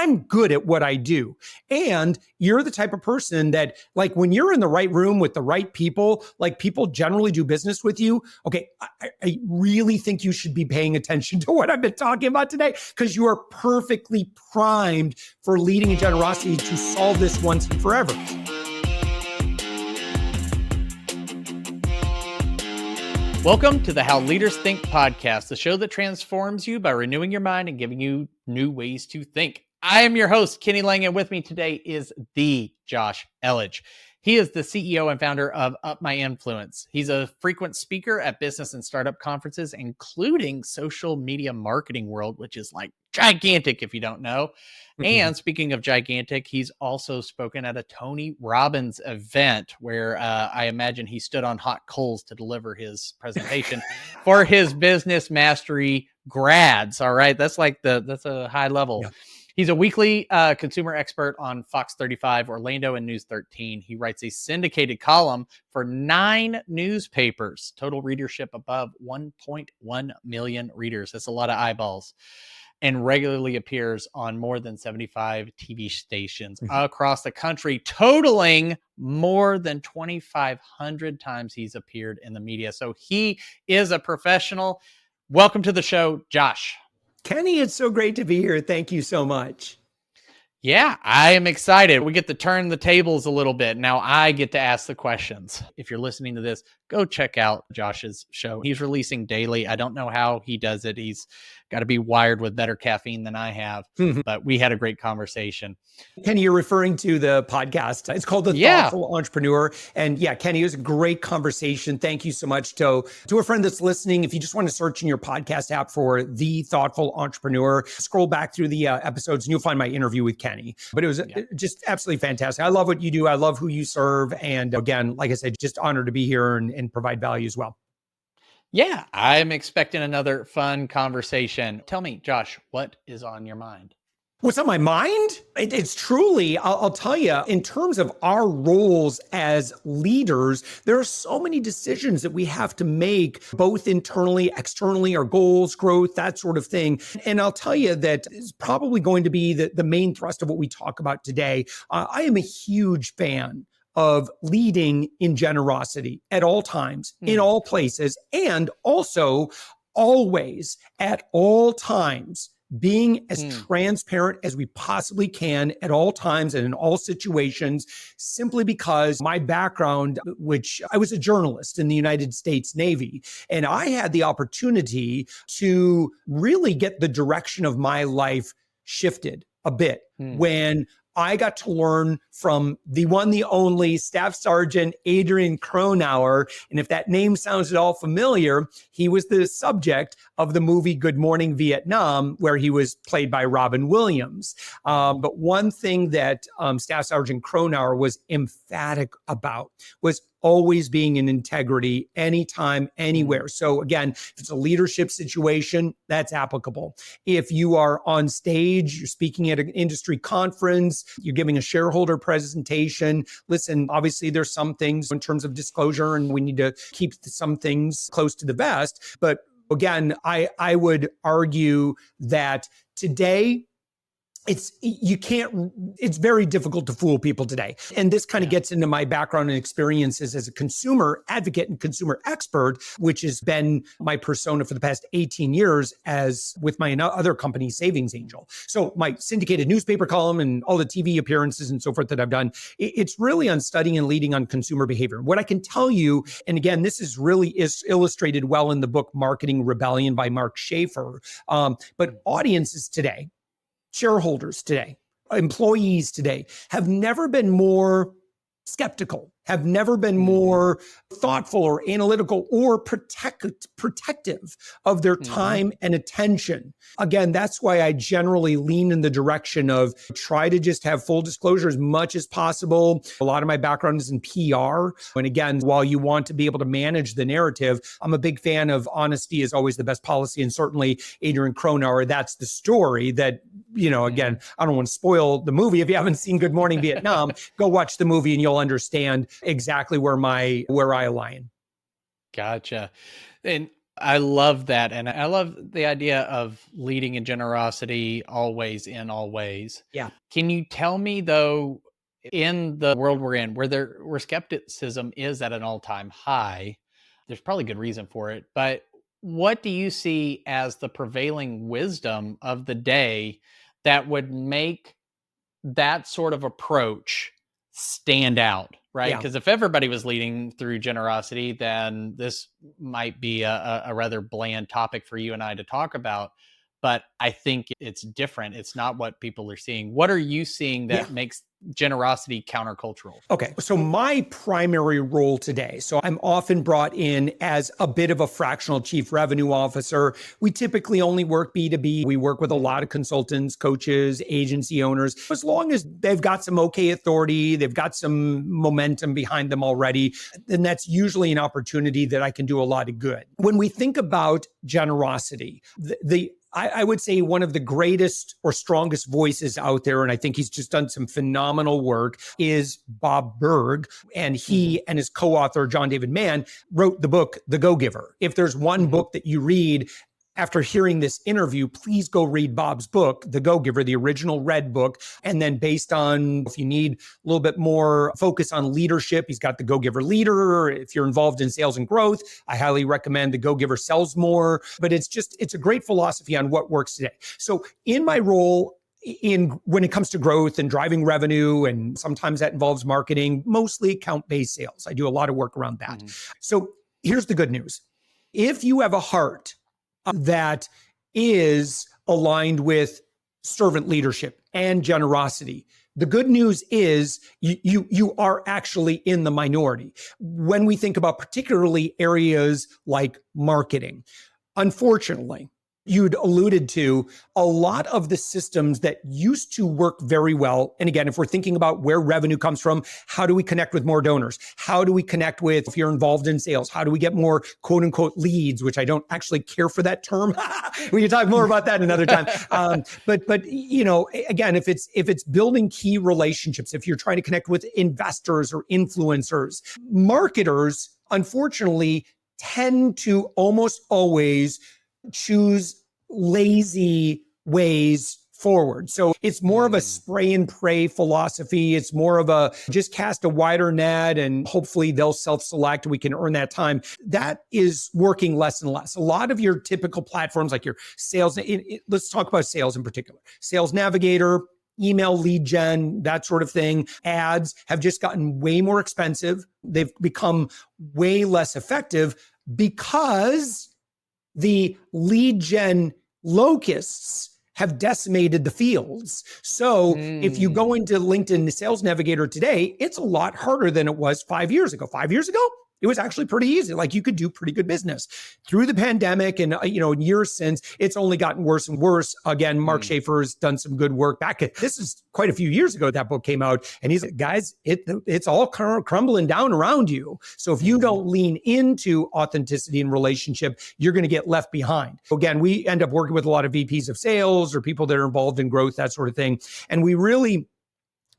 I'm good at what I do. And you're the type of person that, like, when you're in the right room with the right people, like, people generally do business with you. Okay, I really think you should be paying attention to what I've been talking about today, because you are perfectly primed for leading in generosity to solve this once and forever. Welcome to the How Leaders Think podcast, the show that transforms you by renewing your mind and giving you new ways to think. I am your host, Kenny Lange, and with me today is the Josh Elledge. He is the CEO and founder of Up My Influence. He's a frequent speaker at business and startup conferences, including Social Media Marketing World, which is like gigantic if you don't know. And speaking of gigantic, he's also spoken at a Tony Robbins event where I imagine he stood on hot coals to deliver his presentation for his business mastery grads. All right. That's a high level. Yeah. He's a weekly consumer expert on Fox 35, Orlando, and News 13. He writes a syndicated column for 9 newspapers, total readership above 1.1 million readers. That's a lot of eyeballs. And regularly appears on more than 75 TV stations across the country, totaling more than 2,500 times he's appeared in the media. So he is a professional. Welcome to the show, Josh. Kenny, it's so great to be here. Thank you so much. Yeah, I am excited. We get to turn the tables a little bit. Now I get to ask the questions. If you're listening to this, go check out Josh's show. He's releasing daily. I don't know how he does it. He's got to be wired with better caffeine than I have, but we had a great conversation. Kenny, you're referring to the podcast. It's called The Thoughtful Entrepreneur. And yeah, Kenny, it was a great conversation. Thank you so much to a friend that's listening. If you just want to search in your podcast app for The Thoughtful Entrepreneur, scroll back through the episodes and you'll find my interview with Kenny. But it was just absolutely fantastic. I love what you do. I love who you serve. And again, like I said, just honored to be here and provide value as well. Yeah, I'm expecting another fun conversation. Tell me, Josh, what is on your mind? What's on my mind? It's truly, I'll tell you, in terms of our roles as leaders, there are so many decisions that we have to make, both internally, externally, our goals, growth, that sort of thing. And I'll tell you that is probably going to be the main thrust of what we talk about today. I am a huge fan of leading in generosity at all times, in all places, and also always at all times, being as transparent as we possibly can at all times and in all situations, simply because my background, which I was a journalist in the United States Navy, and I had the opportunity to really get the direction of my life shifted a bit when I got to learn from the one, the only Staff Sergeant Adrian Cronauer. And if that name sounds at all familiar, he was the subject of the movie Good Morning Vietnam, where he was played by Robin Williams. But one thing that Staff Sergeant Cronauer was emphatic about was always being in integrity anytime, anywhere. So again, if it's a leadership situation, that's applicable. If you are on stage, you're speaking at an industry conference, you're giving a shareholder presentation, listen, obviously there's some things in terms of disclosure and we need to keep some things close to the vest. But again, I would argue that today, it's very difficult to fool people today. And this kind of gets into my background and experiences as a consumer advocate and consumer expert, which has been my persona for the past 18 years as with my other company, Savings Angel. So my syndicated newspaper column and all the TV appearances and so forth that I've done, it's really on studying and leading on consumer behavior. What I can tell you, and again, this is illustrated well in the book, Marketing Rebellion by Mark Schaefer, but audiences today, shareholders today, employees today have never been more skeptical, have never been more thoughtful or analytical or protective of their time and attention. Again, that's why I generally lean in the direction of try to just have full disclosure as much as possible. A lot of my background is in PR. And again, while you want to be able to manage the narrative, I'm a big fan of honesty is always the best policy. And certainly Adrian Cronauer, that's the story that, again, I don't want to spoil the movie. If you haven't seen Good Morning Vietnam, go watch the movie and you'll understand exactly where I align. Gotcha. And I love that. And I love the idea of leading in generosity always in all ways. Yeah. Can you tell me though, in the world we're in, where skepticism is at an all-time high, there's probably good reason for it, but what do you see as the prevailing wisdom of the day that would make that sort of approach stand out, right? Yeah. Because if everybody was leading through generosity, then this might be a rather bland topic for you and I to talk about. But I think it's different. It's not what people are seeing. What are you seeing Yeah. that makes generosity countercultural? Okay, so my primary role today, so I'm often brought in as a bit of a fractional chief revenue officer. We typically only work B2B. We work with a lot of consultants, coaches, agency owners. As long as they've got some okay authority, they've got some momentum behind them already, then that's usually an opportunity that I can do a lot of good. When we think about generosity, I would say one of the greatest or strongest voices out there, and I think he's just done some phenomenal work, is Bob Berg. And he and his co-author, John David Mann, wrote the book, The Go-Giver. If there's one book that you read after hearing this interview, please go read Bob's book, The Go-Giver, the original red book. And then based on, if you need a little bit more focus on leadership, he's got The Go-Giver Leader. If you're involved in sales and growth, I highly recommend The Go-Giver Sells More. But it's a great philosophy on what works today. So in my role, when it comes to growth and driving revenue, and sometimes that involves marketing, mostly account-based sales. I do a lot of work around that. So here's the good news. If you have a heart that is aligned with servant leadership and generosity, the good news is you are actually in the minority. When we think about particularly areas like marketing, unfortunately, you'd alluded to a lot of the systems that used to work very well. And again, if we're thinking about where revenue comes from, how do we connect with more donors? How do we connect with, if you're involved in sales, how do we get more quote unquote leads, which I don't actually care for that term. We can talk more about that another time. But you know, again, if it's building key relationships, if you're trying to connect with investors or influencers, marketers, unfortunately, tend to almost always choose lazy ways forward. So it's more of a spray and pray philosophy. It's more of a just cast a wider net and hopefully they'll self-select. We can earn that time. That is working less and less. A lot of your typical platforms like your sales, let's talk about sales in particular. Sales Navigator, email lead gen, that sort of thing. Ads have just gotten way more expensive. They've become way less effective because the lead gen locusts have decimated the fields. So if you go into LinkedIn Sales Navigator today, it's a lot harder than it was 5 years ago. 5 years ago, it was actually pretty easy. Like you could do pretty good business. Through the pandemic and years since, it's only gotten worse and worse. Again, Mark Schaefer's done some good work back. This is quite a few years ago that book came out, and he's like, guys, it's all crumbling down around you. So if you don't lean into authenticity and relationship, you're going to get left behind. Again, we end up working with a lot of VPs of sales or people that are involved in growth, that sort of thing, and we really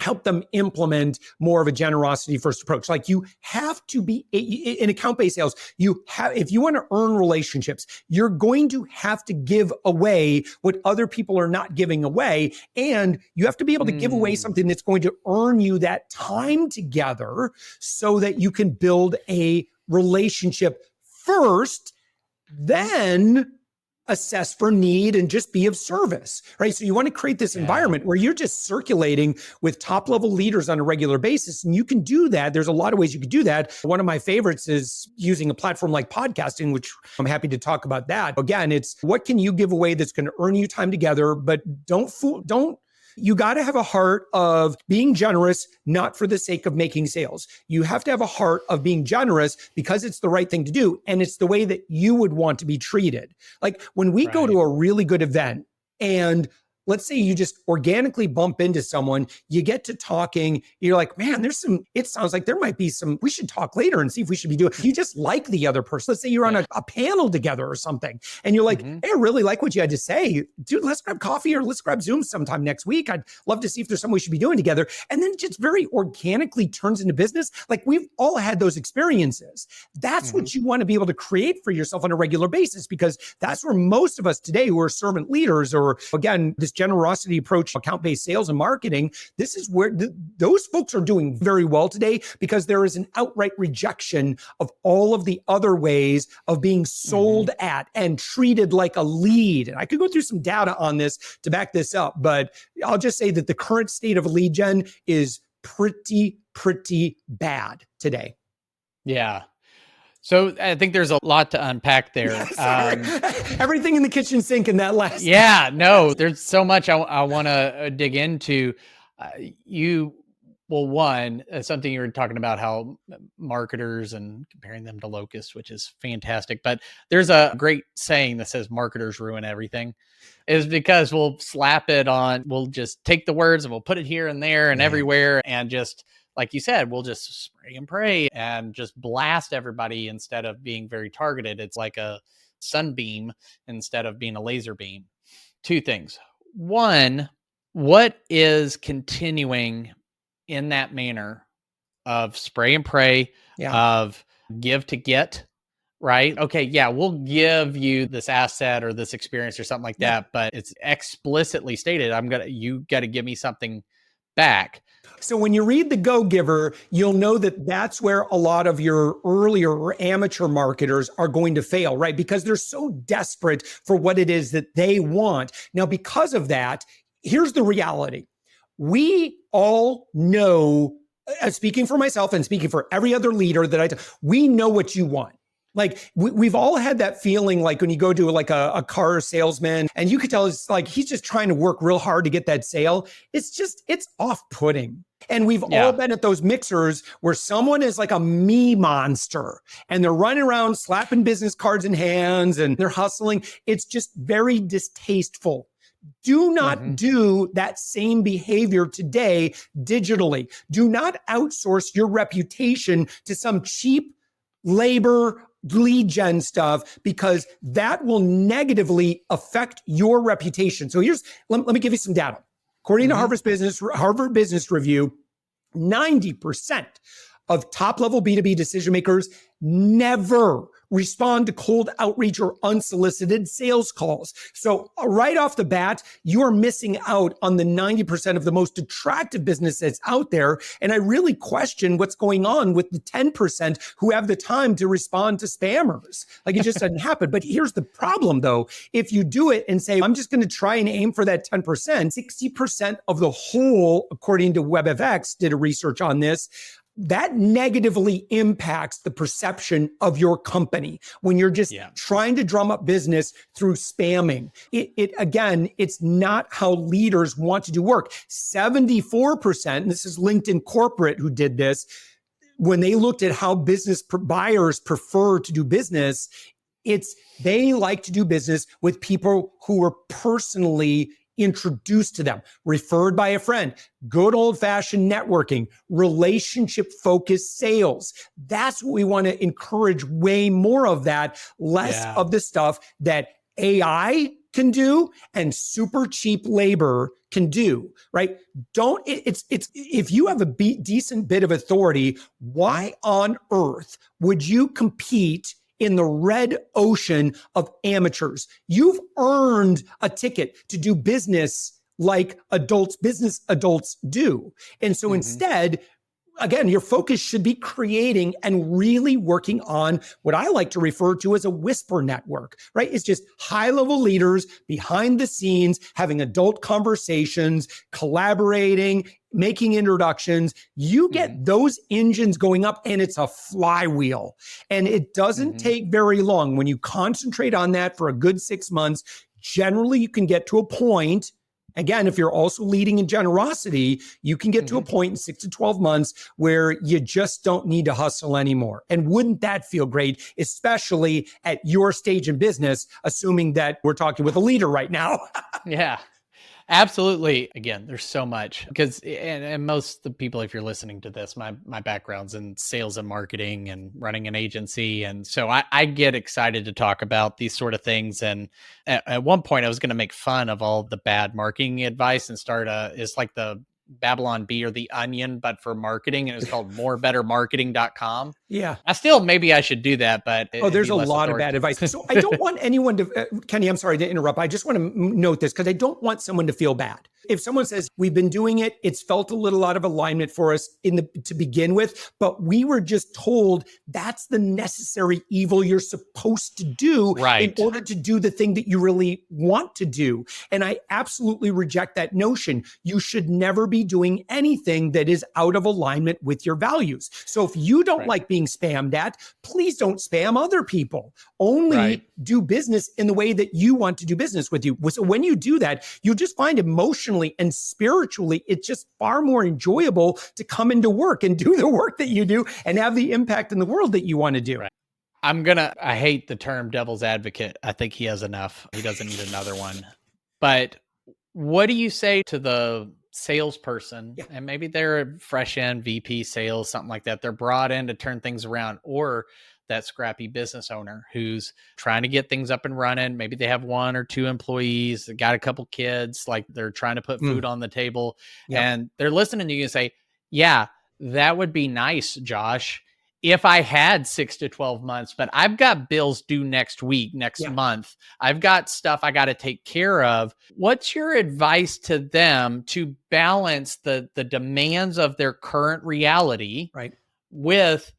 help them implement more of a generosity first approach. Like you have to be in account-based sales. If you want to earn relationships, you're going to have to give away what other people are not giving away. And you have to be able to give away something that's going to earn you that time together so that you can build a relationship first, then assess for need and just be of service, right? So you want to create this environment where you're just circulating with top level leaders on a regular basis. And you can do that. There's a lot of ways you could do that. One of my favorites is using a platform like podcasting, which I'm happy to talk about that. Again, it's what can you give away that's going to earn you time together, but you got to have a heart of being generous, not for the sake of making sales. You have to have a heart of being generous because it's the right thing to do. And it's the way that you would want to be treated. Like when we go to a really good event and let's say you just organically bump into someone, you get to talking, you're like, man, it sounds like there might be we should talk later and see if we should be doing, you just like the other person. Let's say you're on a panel together or something, and you're like, hey, I really like what you had to say. Dude, let's grab coffee or let's grab Zoom sometime next week. I'd love to see if there's something we should be doing together. And then it just very organically turns into business. Like we've all had those experiences. That's what you want to be able to create for yourself on a regular basis, because that's where most of us today who are servant leaders, or again, this generosity approach, account-based sales and marketing, this is where those folks are doing very well today, because there is an outright rejection of all of the other ways of being sold at and treated like a lead. And I could go through some data on this to back this up, but I'll just say that the current state of lead gen is pretty bad today. Yeah. So I think there's a lot to unpack there. Everything in the kitchen sink in that last. Yeah, no, there's so much I want to dig into. Something you were talking about, how marketers and comparing them to locusts, which is fantastic. But there's a great saying that says marketers ruin everything, is because we'll just take the words and we'll put it here and there and everywhere, and just, like you said, we'll just spray and pray and just blast everybody instead of being very targeted. It's like a sunbeam instead of being a laser beam. Two things. One, what is continuing in that manner of spray and pray, of give to get, right? Okay, yeah, we'll give you this asset or this experience or something like that, but it's explicitly stated, you got to give me something back. So when you read The Go-Giver, you'll know that that's where a lot of your earlier or amateur marketers are going to fail, right? Because they're so desperate for what it is that they want. Now, because of that, here's the reality. We all know, speaking for myself and speaking for every other leader we know what you want. Like we've all had that feeling, like when you go to like a car salesman and you could tell it's like he's just trying to work real hard to get that sale. It's off-putting. And we've all been at those mixers where someone is like a me monster and they're running around slapping business cards in hands and they're hustling. It's just very distasteful. Do not do that same behavior today digitally. Do not outsource your reputation to some cheap labor lead gen stuff, because that will negatively affect your reputation. So let me give you some data. According to Harvard Business Review, 90% of top-level B2B decision makers never respond to cold outreach or unsolicited sales calls. So right off the bat, you are missing out on the 90% of the most attractive business that's out there. And I really question what's going on with the 10% who have the time to respond to spammers. Like it just doesn't happen. But here's the problem though. If you do it and say, I'm just going to try and aim for that 10%, 60% of the whole, according to WebFX, did a research on this, that negatively impacts the perception of your company when you're just trying to drum up business through spamming. Again, it's not how leaders want to do work. 74%, and this is LinkedIn Corporate who did this, when they looked at how business buyers prefer to do business, they like to do business with people who are personally introduced to them, referred by a friend, good old-fashioned networking, relationship-focused sales. That's what we want to encourage, way more of that, less of the stuff that AI can do and super cheap labor can do, right? If you have a decent bit of authority, why on earth would you compete in the red ocean of amateurs? You've earned a ticket to do business like business adults do. And so instead, again, your focus should be creating and really working on what I like to refer to as a whisper network, right? It's just high-level leaders behind the scenes, having adult conversations, collaborating, making introductions. You get those engines going up and it's a flywheel. And it doesn't take very long. When you concentrate on that for a good 6 months, generally you can get to a point. Again, if you're also leading in generosity, you can get to a point in 6 to 12 months where you just don't need to hustle anymore. And wouldn't that feel great, especially at your stage in business, assuming that we're talking with a leader right now? Yeah. Absolutely. Again, there's so much because, and most of the people, if you're listening to this, my background's in sales and marketing and running an agency. And so I get excited to talk about these sort of things. And at one point I was going to make fun of all the bad marketing advice and start it's like the Babylon Bee or the Onion, but for marketing. And it was called morebettermarketing.com. Yeah. Maybe I should do that, but Oh, it'd there's be a less lot of bad advice. So I don't want anyone to, Kenny, I'm sorry to interrupt. I just want to note this because I don't want someone to feel bad. If someone says, we've been doing it, it's felt a little out of alignment for us to begin with, but we were just told that's the necessary evil you're supposed to do in order to do the thing that you really want to do. And I absolutely reject that notion. You should never be doing anything that is out of alignment with your values. So if you don't like being spammed at, please don't spam other people. Only do business in the way that you want to do business with you. So when you do that, you just find emotionally and spiritually, it's just far more enjoyable to come into work and do the work that you do and have the impact in the world that you want to do. I hate the term devil's advocate. I think he has enough. He doesn't need another one. But what do you say to the salesperson? Yeah. And maybe they're a fresh in VP sales, something like that. They're brought in to turn things around, or that scrappy business owner who's trying to get things up and running. Maybe they have 1 or 2 employees, they got a couple kids, like they're trying to put food on the table, and they're listening to you and say, yeah, that would be nice, Josh, if I had 6 to 12 months, but I've got bills due next week, next month. I've got stuff I got to take care of. What's your advice to them to balance the demands of their current reality with,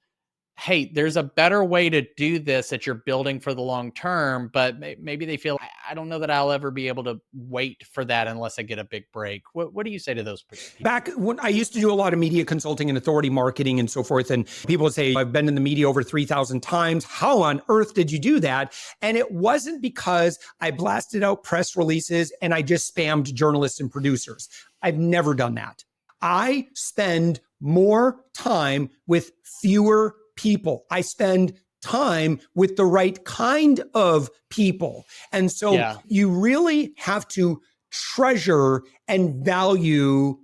hey, there's a better way to do this that you're building for the long term, but maybe they feel, I don't know that I'll ever be able to wait for that unless I get a big break. What do you say to those people? Back when I used to do a lot of media consulting and authority marketing and so forth, and people would say, I've been in the media over 3,000 times. How on earth did you do that? And it wasn't because I blasted out press releases and I just spammed journalists and producers. I've never done that. I spend more time with fewer people. I spend time with the right kind of people. And so you really have to treasure and value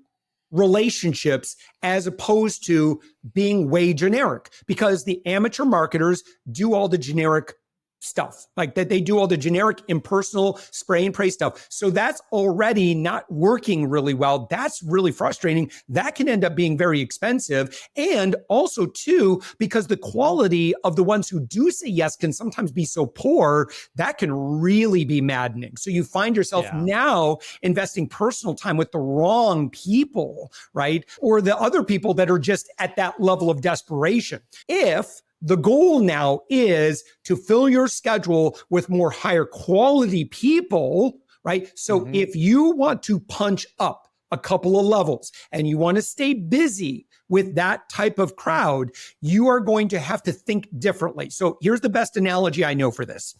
relationships as opposed to being way generic, because the amateur marketers do all the generic stuff, like that. They do all the generic impersonal spray and pray stuff. So that's already not working really well. That's really frustrating. That can end up being very expensive. And also too, because the quality of the ones who do say yes can sometimes be so poor, that can really be maddening. So you find yourself now investing personal time with the wrong people, right? Or the other people that are just at that level of desperation. If the goal now is to fill your schedule with more higher quality people, right? So if you want to punch up a couple of levels and you want to stay busy with that type of crowd, you are going to have to think differently. So here's the best analogy I know for this.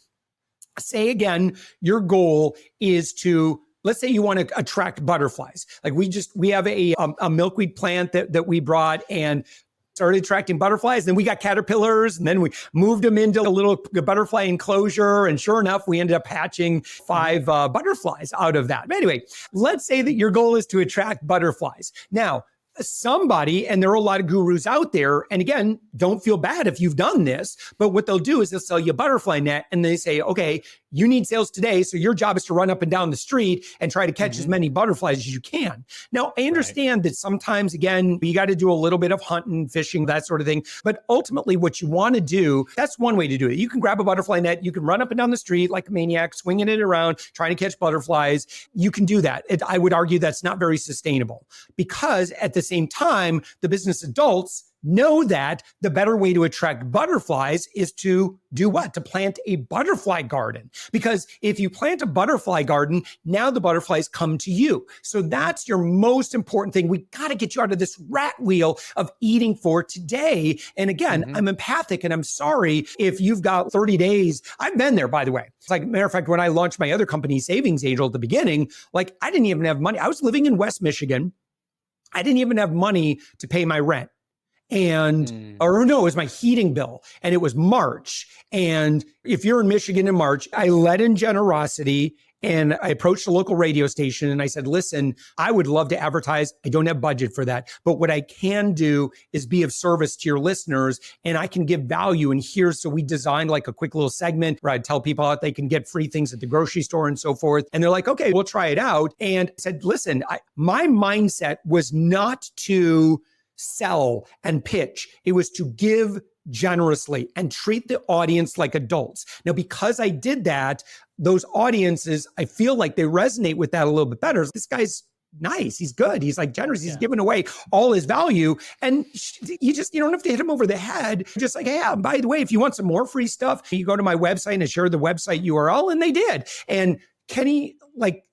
Say again, your goal is to, let's say you want to attract butterflies. Like we have a milkweed plant that we brought and started attracting butterflies. Then we got caterpillars, and then we moved them into a little butterfly enclosure. And sure enough, we ended up hatching 5 butterflies out of that. But anyway, let's say that your goal is to attract butterflies. Now, somebody, and there are a lot of gurus out there, and again, don't feel bad if you've done this, but what they'll do is they'll sell you a butterfly net and they say, okay, you need sales today, so your job is to run up and down the street and try to catch as many butterflies as you can. Now, I understand that sometimes, again, you got to do a little bit of hunting, fishing, that sort of thing, but ultimately what you want to do, that's one way to do it. You can grab a butterfly net, you can run up and down the street like a maniac, swinging it around, trying to catch butterflies. You can do that. I would argue that's not very sustainable, because at the same time, the business adults know that the better way to attract butterflies is to do what? To plant a butterfly garden. Because if you plant a butterfly garden, now the butterflies come to you. So that's your most important thing. We got to get you out of this rat wheel of eating for today. And again, I'm empathic and I'm sorry if you've got 30 days. I've been there, by the way. It's like, matter of fact, when I launched my other company, Savings Angel, at the beginning, like I didn't even have money. I was living in West Michigan. I didn't even have money to pay my rent. Or no, it was my heating bill, and it was March. And if you're in Michigan in March, I led in generosity And I approached a local radio station and I said, listen, I would love to advertise. I don't have budget for that. But what I can do is be of service to your listeners and I can give value. And so we designed like a quick little segment where I'd tell people how they can get free things at the grocery store and so forth. And they're like, okay, we'll try it out. And I said, listen, my mindset was not to sell and pitch. It was to give generously and treat the audience like adults. Now, because I did that, those audiences, I feel like they resonate with that a little bit better. This guy's nice. He's good. He's like generous. He's giving away all his value. And you don't have to hit him over the head. Just like, hey, by the way, if you want some more free stuff, you go to my website and I share the website URL. And they did. And Kenny, like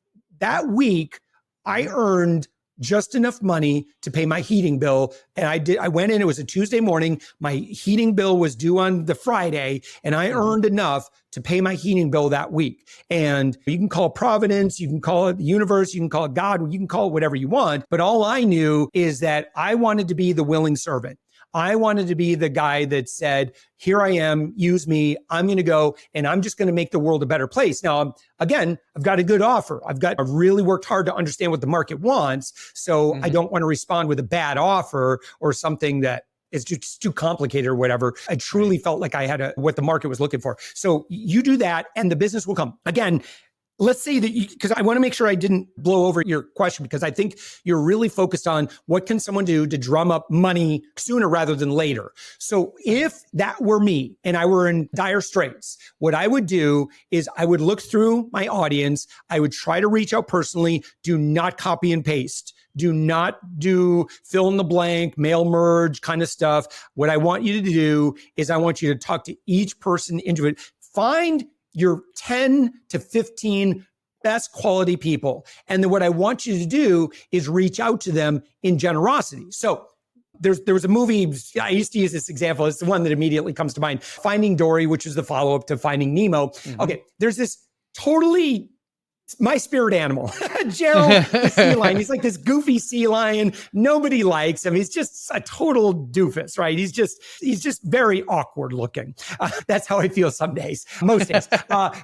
that week, I earned just enough money to pay my heating bill. And I went in, it was a Tuesday morning. My heating bill was due on the Friday and I earned enough to pay my heating bill that week. And you can call it Providence, you can call it the universe, you can call it God, you can call it whatever you want. But all I knew is that I wanted to be the willing servant. I wanted to be the guy that said, here I am, use me. I'm going to go and I'm just going to make the world a better place. Now, again, I've got a good offer. I've really worked hard to understand what the market wants. So I don't want to respond with a bad offer or something that is just too complicated or whatever. I truly felt like I had what the market was looking for. So you do that and the business will come. Again, let's say that because I want to make sure I didn't blow over your question, because I think you're really focused on what can someone do to drum up money sooner rather than later. So if that were me and I were in dire straits, what I would do is I would look through my audience. I would try to reach out personally. Do not copy and paste. Do not do fill in the blank, mail merge kind of stuff. What I want you to do is I want you to talk to each person individually. Find your 10 to 15 best quality people. And then what I want you to do is reach out to them in generosity. So there was a movie, I used to use this example. It's the one that immediately comes to mind. Finding Dory, which is the follow-up to Finding Nemo. Okay, there's this totally my spirit animal, Gerald the sea lion. He's like this goofy sea lion. Nobody likes him. He's just a total doofus, right? He's just very awkward looking. That's how I feel some days, most days.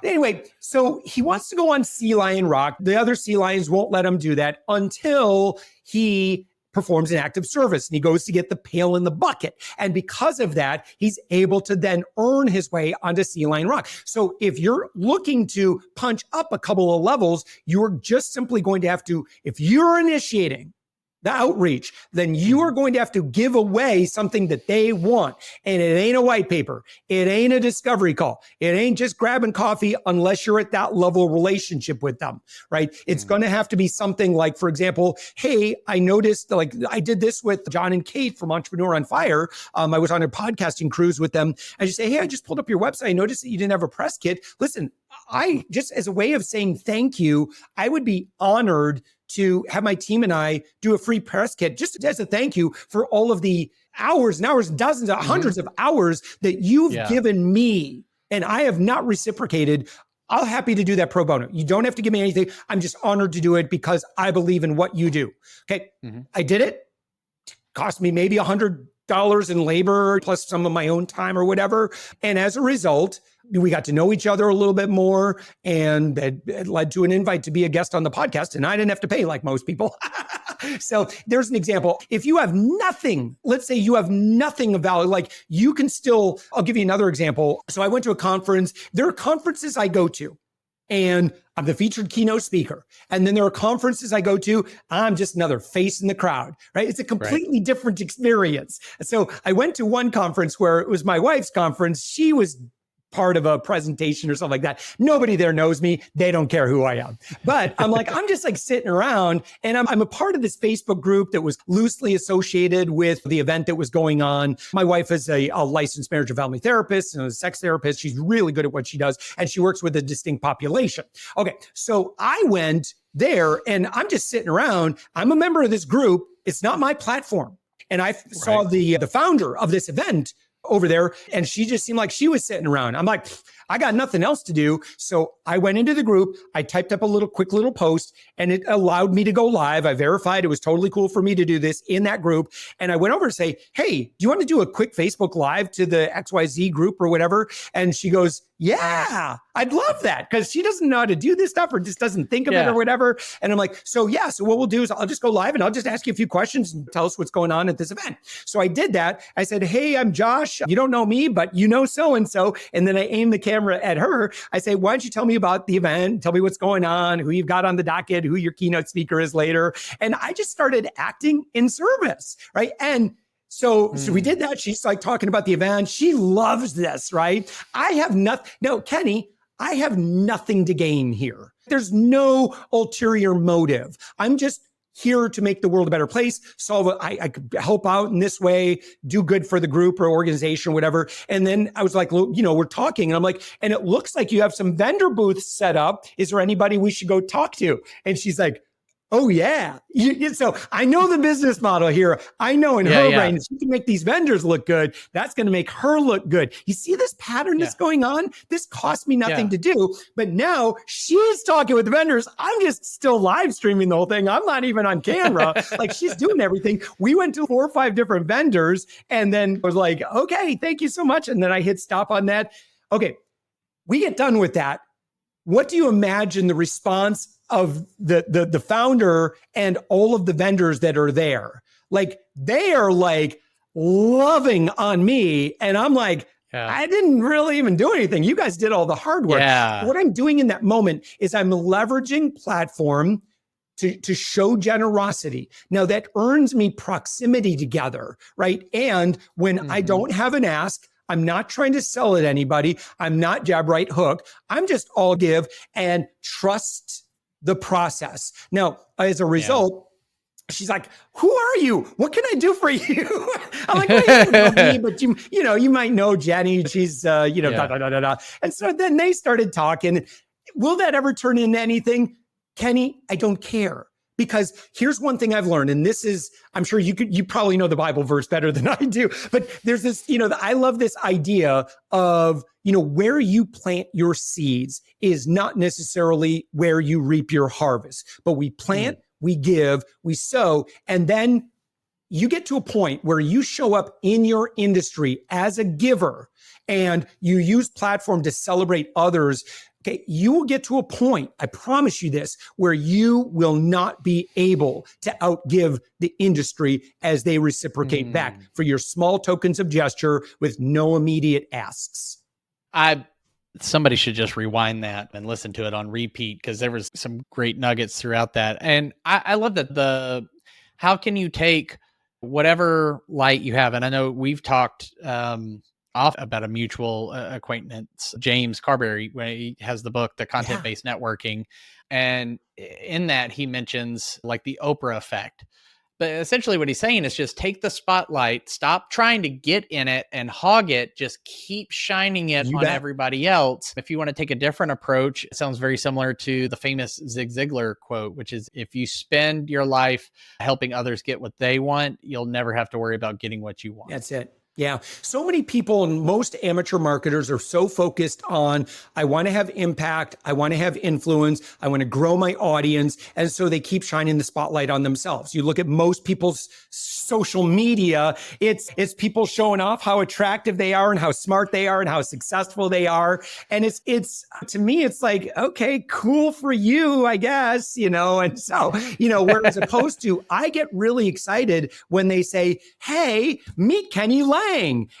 Anyway, so he wants to go on Sea Lion Rock. The other sea lions won't let him do that until he performs an act of service and he goes to get the pail in the bucket. And because of that, he's able to then earn his way onto Sea Lion Rock. So if you're looking to punch up a couple of levels, you're just simply going to have to, if you're initiating the outreach, then you are going to have to give away something that they want. And it ain't a white paper. It ain't a discovery call. It ain't just grabbing coffee unless you're at that level of relationship with them, right? It's going to have to be something like, for example, hey, I noticed, like I did this with John and Kate from Entrepreneur on Fire. I was on a podcasting cruise with them. I just say, hey, I just pulled up your website. I noticed that you didn't have a press kit. Listen, I just, as a way of saying thank you, I would be honored to have my team and I do a free press kit just as a thank you for all of the hours and hours, dozens of hundreds of hours that you've given me and I have not reciprocated. I'm happy to do that pro bono. You don't have to give me anything. I'm just honored to do it because I believe in what you do. Okay. I did it. Cost me maybe $100 in labor plus some of my own time or whatever. And as a result, we got to know each other a little bit more, and it led to an invite to be a guest on the podcast, and I didn't have to pay like most people. So there's an example. If you have nothing, let's say you have nothing of value, like you can still, I'll give you another example. So I went to a conference. There are conferences I go to, and I'm the featured keynote speaker. And then there are conferences I go to, I'm just another face in the crowd, right? It's a completely different experience. So I went to one conference where it was my wife's conference. She was part of a presentation or something like that. Nobody there knows me. They don't care who I am. But I'm like, I'm just like sitting around and I'm a part of this Facebook group that was loosely associated with the event that was going on. My wife is a licensed marriage and family therapist and a sex therapist. She's really good at what she does. And she works with a distinct population. Okay. So I went there and I'm just sitting around. I'm a member of this group. It's not my platform. And I saw the founder of this event over there. And she just seemed like she was sitting around. I'm like, I got nothing else to do. So I went into the group. I typed up a quick little post, and it allowed me to go live. I verified it was totally cool for me to do this in that group. And I went over to say, hey, do you want to do a quick Facebook Live to the XYZ group or whatever? And she goes, yeah, I'd love that, because she doesn't know how to do this stuff or just doesn't think of it or whatever. And I'm like, so what we'll do is I'll just go live and I'll just ask you a few questions and tell us what's going on at this event. So I did that. I said, hey, I'm Josh. You don't know me, but you know so-and-so. And then I aimed the camera at her. I say, why don't you tell me about the event? Tell me what's going on, who you've got on the docket, who your keynote speaker is later. And I just started acting in service, right? And so we did that. She's like talking about the event. She loves this, right? I have nothing. No, Kenny, I have nothing to gain here. There's no ulterior motive. I'm just here to make the world a better place. I could help out in this way, do good for the group or organization, whatever. And then I was like, we're talking, and I'm like, and it looks like you have some vendor booths set up. Is there anybody we should go talk to? And she's like, oh, yeah. So I know the business model here. I know in her brain, if she can make these vendors look good, that's going to make her look good. You see this pattern that's going on? This cost me nothing to do. But now she's talking with the vendors. I'm just still live streaming the whole thing. I'm not even on camera. Like, she's doing everything. We went to 4 or 5 different vendors and then was like, okay, thank you so much. And then I hit stop on that. Okay, we get done with that. What do you imagine the response of the founder and all of the vendors that are there? Like, they are like loving on me. And I'm like, I didn't really even do anything. You guys did all the hard work. What I'm doing in that moment is I'm leveraging platform to show generosity. Now that earns me proximity together, right? And when I don't have an ask, I'm not trying to sell it anybody. I'm not jab, right, hook. I'm just all give and trust the process. Now, as a result, she's like, who are you? What can I do for you? I'm like, well, you don't know me, but you might know Jenny. She's, da, da, da, da, da. And so then they started talking. Will that ever turn into anything? Kenny, I don't care. Because here's one thing I've learned, and this is, I'm sure you probably know the Bible verse better than I do, but there's this, I love this idea of, where you plant your seeds is not necessarily where you reap your harvest, but we plant, we give, we sow, and then you get to a point where you show up in your industry as a giver and you use platform to celebrate others. Okay, you will get to a point, I promise you this, where you will not be able to outgive the industry as they reciprocate back for your small tokens of gesture with no immediate asks. Somebody should just rewind that and listen to it on repeat, because there was some great nuggets throughout that. And I love that how can you take whatever light you have? And I know we've talked off about a mutual acquaintance, James Carberry, when he has the book, The Content-Based Networking. And in that he mentions like the Oprah effect. But essentially what he's saying is just take the spotlight, stop trying to get in it and hog it, just keep shining it on everybody else. If you want to take a different approach, it sounds very similar to the famous Zig Ziglar quote, which is, if you spend your life helping others get what they want, you'll never have to worry about getting what you want. That's it. Yeah. So many people and most amateur marketers are so focused on, I want to have impact. I want to have influence. I want to grow my audience. And so they keep shining the spotlight on themselves. You look at most people's social media, it's people showing off how attractive they are and how smart they are and how successful they are. And it's to me, it's like, okay, cool for you, I guess, and so, whereas opposed to, I get really excited when they say, hey, meet Kenny Lange.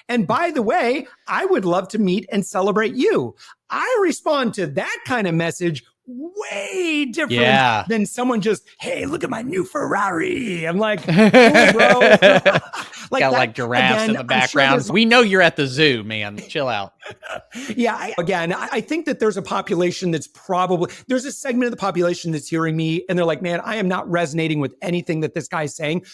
And by the way, I would love to meet and celebrate you. I respond to that kind of message way different than someone just, hey, look at my new Ferrari. I'm like, oh, bro. Got like giraffes in the background. Sure we know you're at the zoo, man. Chill out. I think that there's a population there's a segment of the population that's hearing me and they're like, man, I am not resonating with anything that this guy's saying.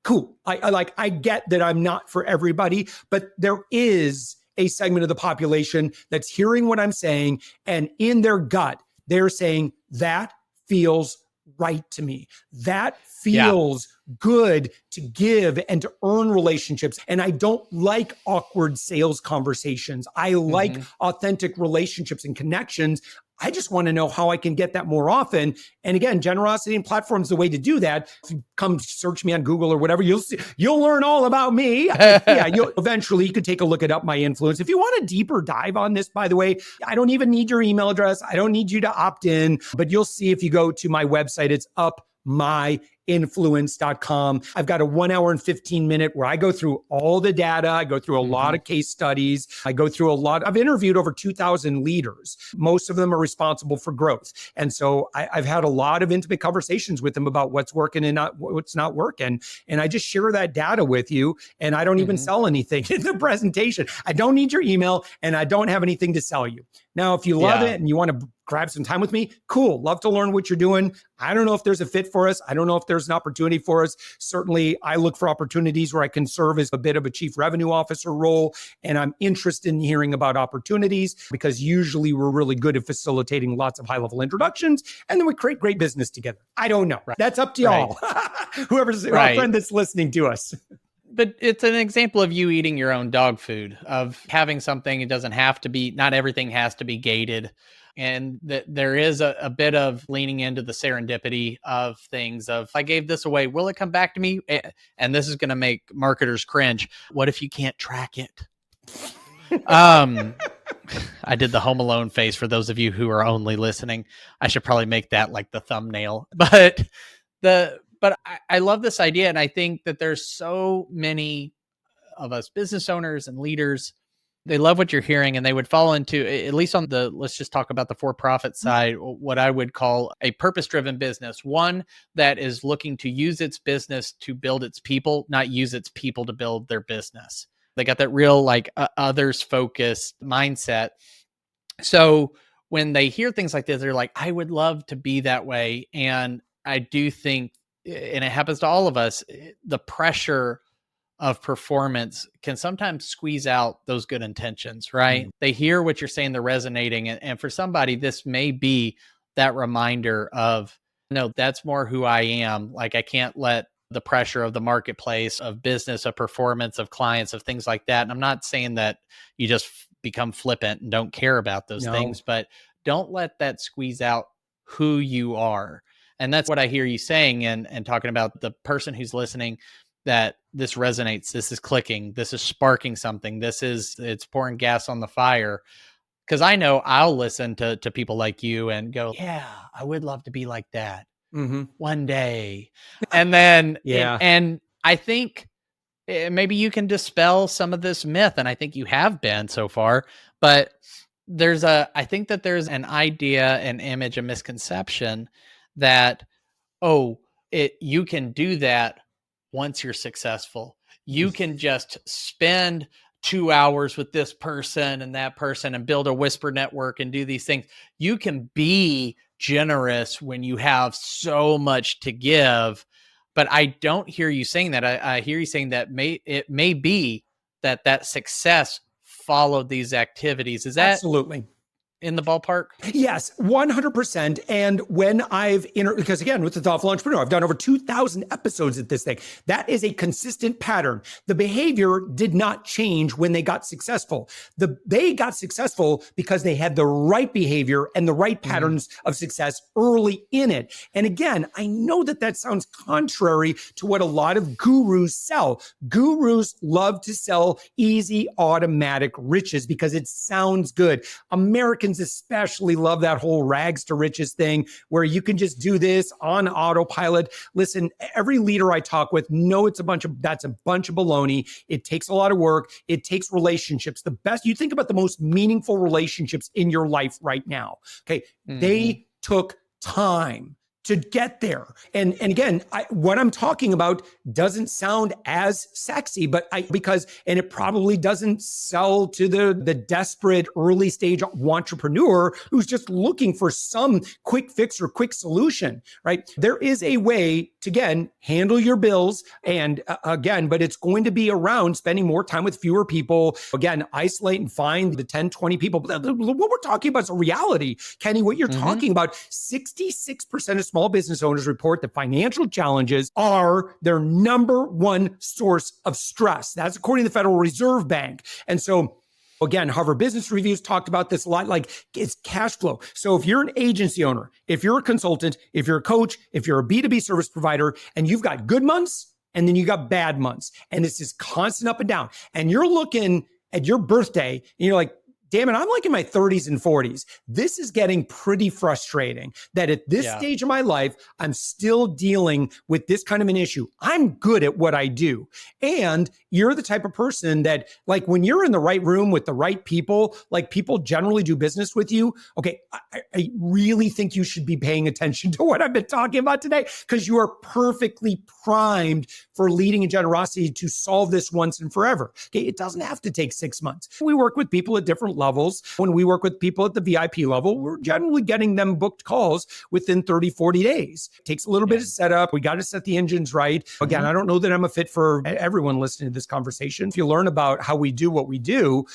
Cool. I get that I'm not for everybody, but there is a segment of the population that's hearing what I'm saying, and in their gut, they're saying that feels right to me. That Yeah. feels good to give and to earn relationships. And I don't like awkward sales conversations. I like Mm-hmm. authentic relationships and connections. I just want to know how I can get that more often. And again, generosity and platforms the way to do that. If you come search me on Google or whatever, you'll learn all about me. But yeah, eventually you could take a look at Up My Influence. If you want a deeper dive on this, by the way, I don't even need your email address. I don't need you to opt in, but you'll see if you go to my website, it's upmyinfluence.com. I've got a 1 hour and 15 minute where I go through all the data. I go through a lot of case studies. I go through I've interviewed over 2,000 leaders. Most of them are responsible for growth. And so I've had a lot of intimate conversations with them about what's working and what's not working. And I just share that data with you. And I don't even sell anything in the presentation. I don't need your email and I don't have anything to sell you. Now, if you love it and you want to grab some time with me, cool. Love to learn what you're doing. I don't know if there's a fit for us. I don't know if there's an opportunity for us. Certainly, I look for opportunities where I can serve as a bit of a chief revenue officer role. And I'm interested in hearing about opportunities because usually we're really good at facilitating lots of high-level introductions. And then we create great business together. I don't know. Right. That's up to y'all. Whoever's our friend that's listening to us. But it's an example of you eating your own dog food, of having something. It doesn't have to be, not everything has to be gated. And that there is a bit of leaning into the serendipity of things of, I gave this away, will it come back to me? And this is going to make marketers cringe. What if you can't track it? I did the Home Alone face for those of you who are only listening. I should probably make that like the thumbnail, but I love this idea. And I think that there's so many of us business owners and leaders, they love what you're hearing and they would fall into, at least on the, let's just talk about the for-profit side, what I would call a purpose-driven business, one that is looking to use its business to build its people, not use its people to build their business. They got that real like others focused mindset. So when they hear things like this, they're like, I would love to be that way. And I do think, and it happens to all of us, the pressure of performance can sometimes squeeze out those good intentions, right? They hear what you're saying, they're resonating. And for somebody, this may be that reminder of, no, that's more who I am. Like, I can't let the pressure of the marketplace, of business, of performance, of clients, of things like that. And I'm not saying that you just become flippant and don't care about those things, but don't let that squeeze out who you are. And that's what I hear you saying and talking about the person who's listening, that this resonates, this is clicking, this is sparking something, it's pouring gas on the fire. Because I know I'll listen to people like you and go, yeah, I would love to be like that one day. And then, and I think maybe you can dispel some of this myth. And I think you have been so far, but I think that there's an idea, an image, a misconception that, you can do that once you're successful. You can just spend 2 hours with this person and that person and build a whisper network and do these things. You can be generous when you have so much to give. But I don't hear you saying that. I hear you saying that it may be that success followed these activities. Is that absolutely in the ballpark? Yes, 100%. And when because again, with the Thoughtful Entrepreneur, I've done over 2,000 episodes at this thing. That is a consistent pattern. The behavior did not change when they got successful. They got successful because they had the right behavior and the right patterns of success early in it. And again, I know that sounds contrary to what a lot of gurus sell. Gurus love to sell easy, automatic riches because it sounds good. Americans especially love that whole rags to riches thing where you can just do this on autopilot. Listen, every leader I talk with know that's a bunch of baloney. It takes a lot of work. It takes relationships. You think about the most meaningful relationships in your life right now. Okay. They took time to get there. And again, what I'm talking about doesn't sound as sexy, and it probably doesn't sell to the desperate early stage entrepreneur who's just looking for some quick fix or quick solution, right? There is a way to, again, handle your bills. And but it's going to be around spending more time with fewer people. Again, isolate and find the 10, 20 people. What we're talking about is a reality. Kenny, what you're talking about, 66% of small business owners report that financial challenges are their number one source of stress. That's according to the Federal Reserve Bank. And so again, Harvard Business Review's talked about this a lot, like it's cash flow. So if you're an agency owner, if you're a consultant, if you're a coach, if you're a B2B service provider, and you've got good months, and then you got bad months, and it's just constant up and down, and you're looking at your birthday, and you're like, damn it, I'm like in my 30s and 40s. This is getting pretty frustrating that at this stage of my life, I'm still dealing with this kind of an issue. I'm good at what I do. And you're the type of person that, like, when you're in the right room with the right people, like, people generally do business with you. Okay, I really think you should be paying attention to what I've been talking about today, because you are perfectly primed for leading in generosity to solve this once and forever. Okay, it doesn't have to take 6 months. We work with people at different levels. When we work with people at the VIP level, we're generally getting them booked calls within 30, 40 days. It takes a little bit of setup. We got to set the engines right. Again, I don't know that I'm a fit for everyone listening to this conversation. If you learn about how we do what we do,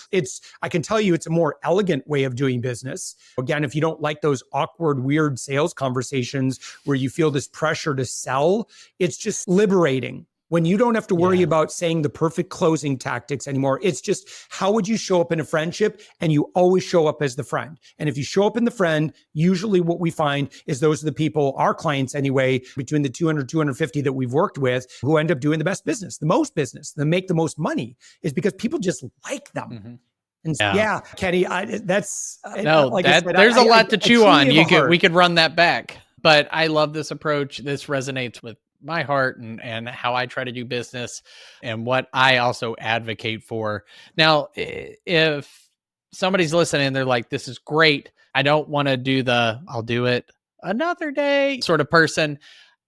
I can tell you it's a more elegant way of doing business. Again, if you don't like those awkward, weird sales conversations where you feel this pressure to sell, it's just liberating. When you don't have to worry about saying the perfect closing tactics anymore. It's just, how would you show up in a friendship? And you always show up as the friend. And if you show up in the friend, usually what we find is those are the people, our clients anyway, between the 200, 250 that we've worked with, who end up doing the best business, the most business, that make the most money, is because people just like them. And so, Kenny, there's a lot to chew on. We could run that back, but I love this approach. This resonates with my heart and how I try to do business and what I also advocate for. Now, if somebody's listening, they're like, this is great. I don't want to do I'll do it another day sort of person.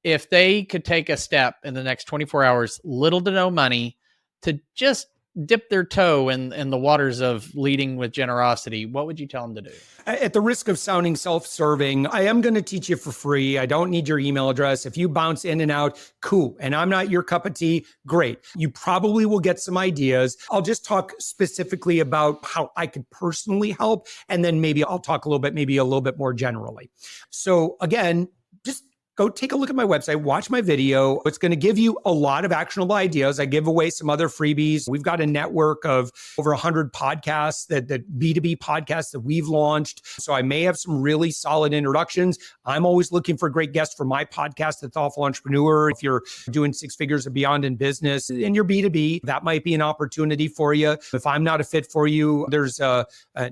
If they could take a step in the next 24 hours, little to no money, to just dip their toe in the waters of leading with generosity, what would you tell them to do? At the risk of sounding self-serving, I am going to teach you for free. I don't need your email address. If you bounce in and out, cool. And I'm not your cup of tea, great. You probably will get some ideas. I'll just talk specifically about how I could personally help. And then maybe I'll talk a little bit more generally. So again, just go take a look at my website, watch my video. It's going to give you a lot of actionable ideas. I give away some other freebies. We've got a network of over 100 podcasts, that B2B podcasts that we've launched. So I may have some really solid introductions. I'm always looking for great guests for my podcast, The Thoughtful Entrepreneur. If you're doing 6 figures or beyond in business and you're B2B, that might be an opportunity for you. If I'm not a fit for you, there's an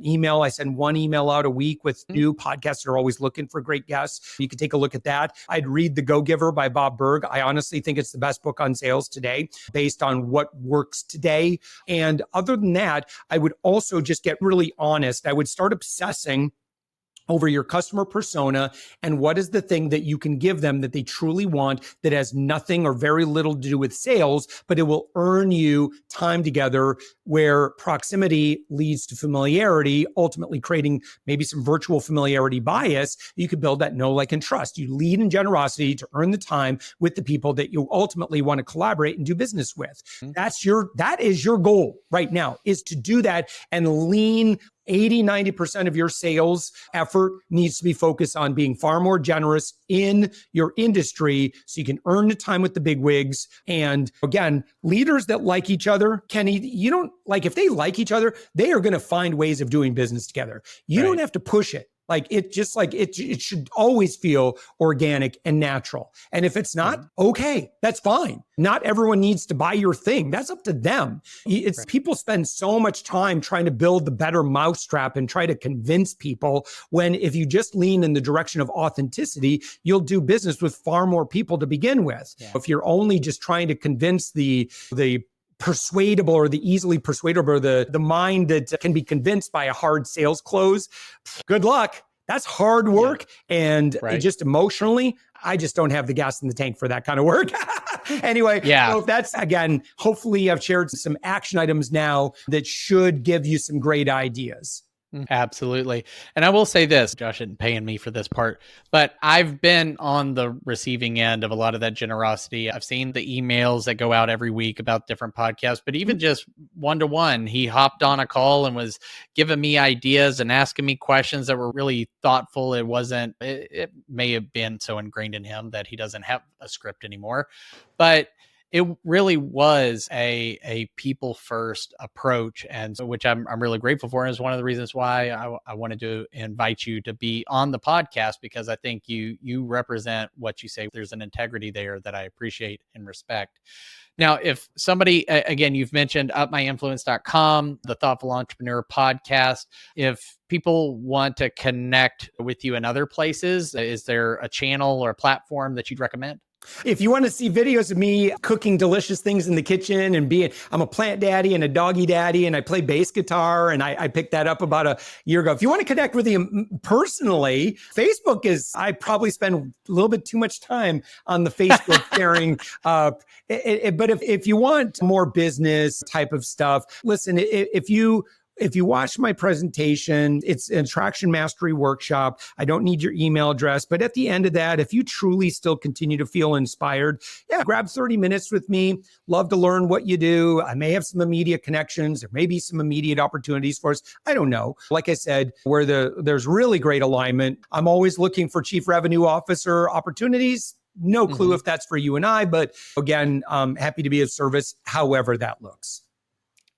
email. I send 1 email out a week with new podcasts that are always looking for great guests. You can take a look at that. I'd read The Go-Giver by Bob Burg. I honestly think it's the best book on sales today, based on what works today. And other than that, I would also just get really honest. I would start obsessing over your customer persona and what is the thing that you can give them that they truly want, that has nothing or very little to do with sales, but it will earn you time together, where proximity leads to familiarity, ultimately creating maybe some virtual familiarity bias. You could build that know, like, and trust. You lead in generosity to earn the time with the people that you ultimately want to collaborate and do business with. That is your goal right now, is to do that and lean 80, 90% of your sales effort needs to be focused on being far more generous in your industry so you can earn the time with the big wigs. And again, leaders that like each other, Kenny, you don't like, if they like each other, they are going to find ways of doing business together. You don't have to push it. It should always feel organic and natural. And if it's not, okay, that's fine. Not everyone needs to buy your thing. That's up to them. People spend so much time trying to build the better mousetrap and try to convince people, when if you just lean in the direction of authenticity, you'll do business with far more people to begin with. If you're only just trying to convince the persuadable or the easily persuadable, or the mind that can be convinced by a hard sales close, good luck. That's hard work. And just emotionally, I just don't have the gas in the tank for that kind of work. Anyway, so that's, again, hopefully I've shared some action items now that should give you some great ideas. Absolutely. And I will say this, Josh isn't paying me for this part, but I've been on the receiving end of a lot of that generosity. I've seen the emails that go out every week about different podcasts, but even just one to one, he hopped on a call and was giving me ideas and asking me questions that were really thoughtful. It may have been so ingrained in him that he doesn't have a script anymore, but it really was a people first approach, and so which I'm really grateful for, and is one of the reasons why I wanted to invite you to be on the podcast, because I think you represent what you say. There's an integrity there that I appreciate and respect. Now, if somebody, again, you've mentioned upmyinfluence.com, the Thoughtful Entrepreneur podcast. If people want to connect with you in other places, is there a channel or a platform that you'd recommend? If you want to see videos of me cooking delicious things in the kitchen and I'm a plant daddy and a doggy daddy, and I play bass guitar, and I picked that up about a year ago. If you want to connect with me personally, Facebook I probably spend a little bit too much time on the Facebook sharing. But if you want more business type of stuff, listen, if you watch my presentation, it's an attraction mastery workshop. I don't need your email address, but at the end of that, if you truly still continue to feel inspired, grab 30 minutes with me. Love to learn what you do. I may have some immediate connections. There may be some immediate opportunities for us. I don't know. Like I said, where there's really great alignment, I'm always looking for chief revenue officer opportunities. No clue if that's for you and I, but again, I'm happy to be of service, however that looks.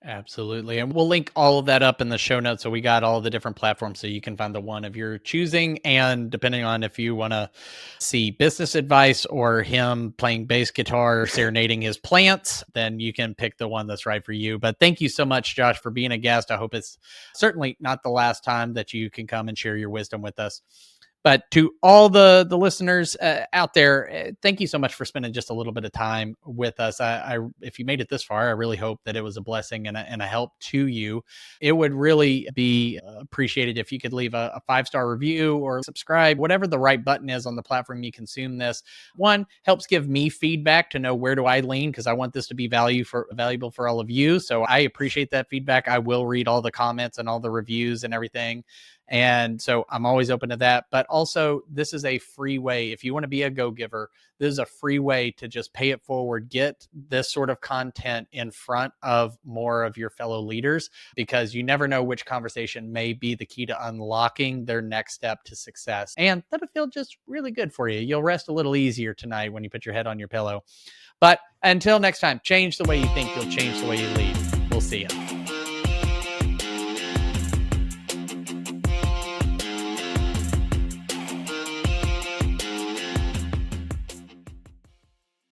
Absolutely. And we'll link all of that up in the show notes. So we got all the different platforms so you can find the one of your choosing. And depending on if you want to see business advice or him playing bass guitar or serenading his plants, then you can pick the one that's right for you. But thank you so much, Josh, for being a guest. I hope it's certainly not the last time that you can come and share your wisdom with us. But to all the listeners out there, thank you so much for spending just a little bit of time with us. If you made it this far, I really hope that it was a blessing and a help to you. It would really be appreciated if you could leave a 5-star review or subscribe, whatever the right button is on the platform you consume this. One, helps give me feedback to know where do I lean, because I want this to be valuable for all of you. So I appreciate that feedback. I will read all the comments and all the reviews and everything. And so I'm always open to that. But also, this is a free way. If you want to be a go-giver, this is a free way to just pay it forward. Get this sort of content in front of more of your fellow leaders, because you never know which conversation may be the key to unlocking their next step to success. And that'll feel just really good for you. You'll rest a little easier tonight when you put your head on your pillow. But until next time, change the way you think. You'll change the way you lead. We'll see you.